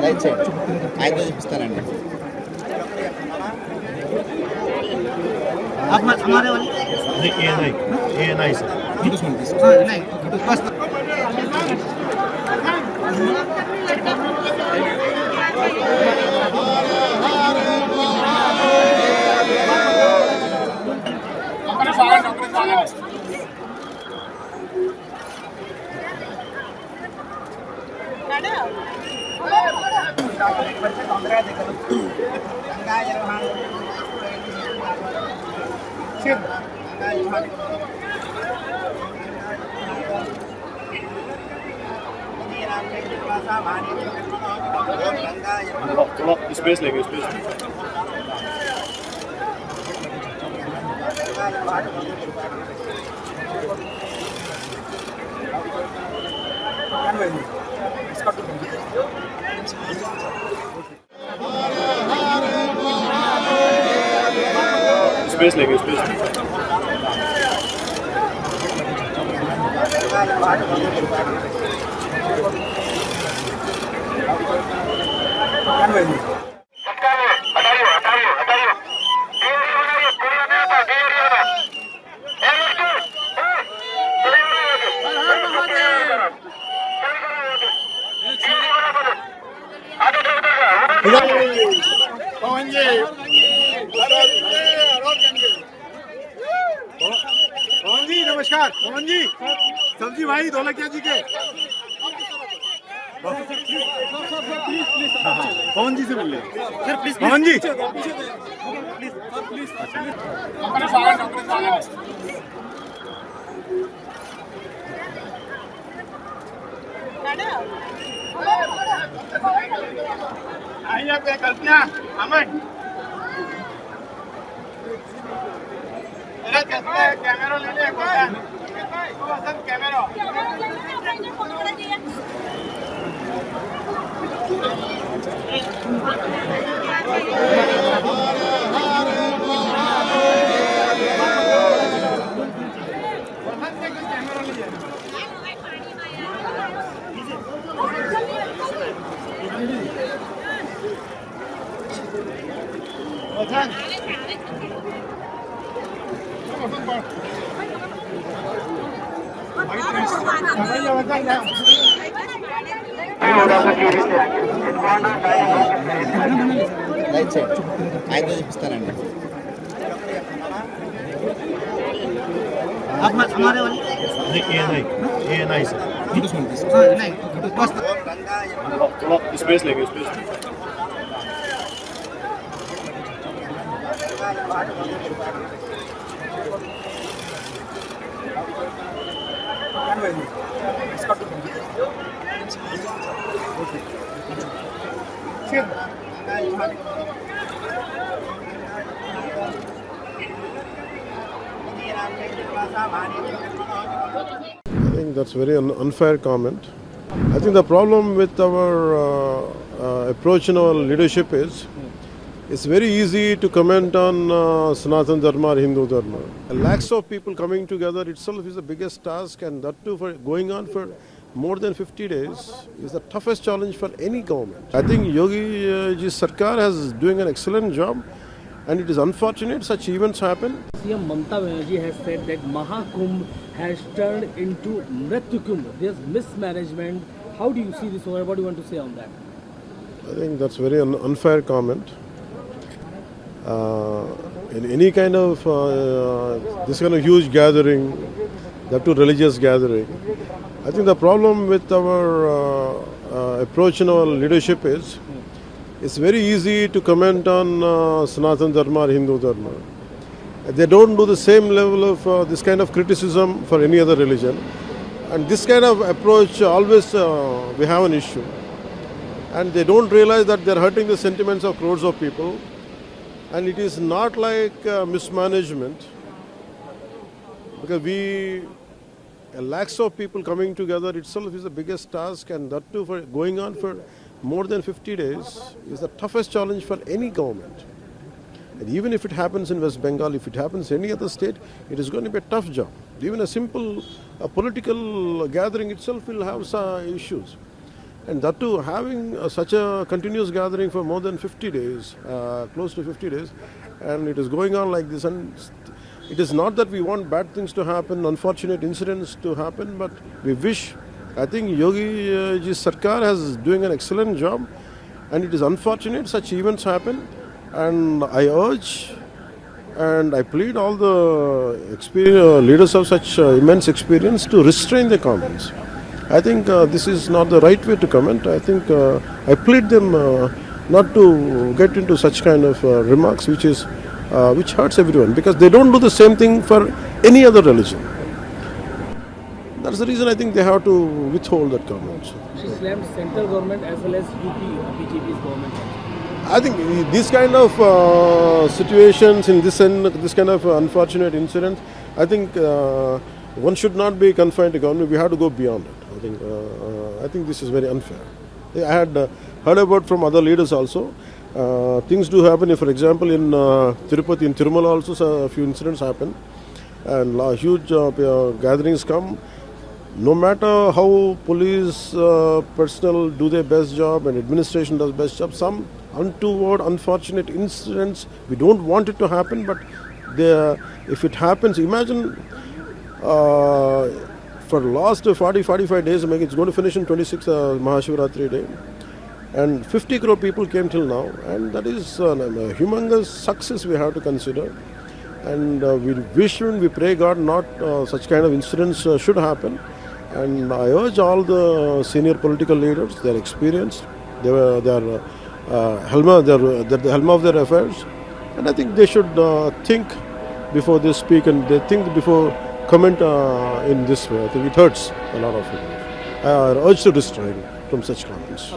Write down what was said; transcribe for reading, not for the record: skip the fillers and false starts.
Right side ఆయన చూపిస్తానండి. हमारे वाले ये नहीं सर. नहीं बस थोड़ा स्पेस लेंगे स्पेस. स्पेस लेंगे स्पेस. पवन जी नमस्कार. पवन जी सब्जी भाई धोलकिया जी के पवन जी से मिल सर प्लीज. पवन जी आइए पे कल्पना अमन कैमरा ले ले कैमरा. రైట్ సైడ్ ఆయన చూపిస్తానండి. हमारे वाले ये नहीं सर. नहीं बस थोड़ा स्पेस लेंगे space. I think that's very unfair comment. I think the problem with our approach in our leadership is it's very easy to comment on Sanatan Dharma or Hindu Dharma. Lakhs of people coming together itself is the biggest task, and that too for going on for more than 50 days is the toughest challenge for any government. I think Yogi ji Sarkar is doing an excellent job, and it is unfortunate such events happen. CM Mamata Banerjee has said that Mahakumbh has turned into Mrityu-kumbh. There's mismanagement. How do you see this? What do you want to say on that? I think that's very unfair comment. In any kind of this kind of huge gathering, that too religious gathering, I think the problem with our approach in our leadership is it's very easy to comment on Sanatan Dharma or Hindu Dharma. They don't do the same level of this kind of criticism for any other religion, and this kind of approach always we have an issue, and they don't realize that they're hurting the sentiments of crores of people. And it is not like mismanagement, because lakhs of people coming together itself is the biggest task, and that too for going on for more than 50 days is the toughest challenge for any government. And even if it happens in West Bengal, if it happens in any other state, it is going to be a tough job. Even a simple political gathering itself will have some issues. And that too, having such a continuous gathering for more than 50 days, close to 50 days, and it is going on like this. And it is not that we want bad things to happen, unfortunate incidents to happen, but we wish. I think Yogi ji Sarkar is doing an excellent job, and it is unfortunate such events happen. And I urge and I plead all the leaders of such immense experience to restrain their comments. I think this is not the right way to comment. I think I plead them not to get into such kind of remarks which hurts everyone, because they don't do the same thing for any other religion. That's the reason I think they have to withhold that comment. She slammed central government as well as UP BJP's government. I think these kind of situations in this kind of unfortunate incidents, I think one should not be confined to government. We have to go beyond it. I think this is very unfair. I had heard about from other leaders also. Things do happen. For example, in Tirupati, in Tirumala also, a few incidents happen, and huge gatherings come. No matter how police personnel do their best job and administration does best job, some untoward, unfortunate incidents, we don't want it to happen, but if it happens, imagine for the last 40-45 days, it's going to finish in 26th Mahashivratri day, and 50 crore people came till now, and that is a humongous success we have to consider. And we wish and we pray God not such kind of incidents should happen. And I urge all the senior political leaders, they are experienced, they are the helm of their affairs, and I think they should think before they speak, and they think before comment in this way. I think it hurts a lot of people. I urge to restrain from such comments.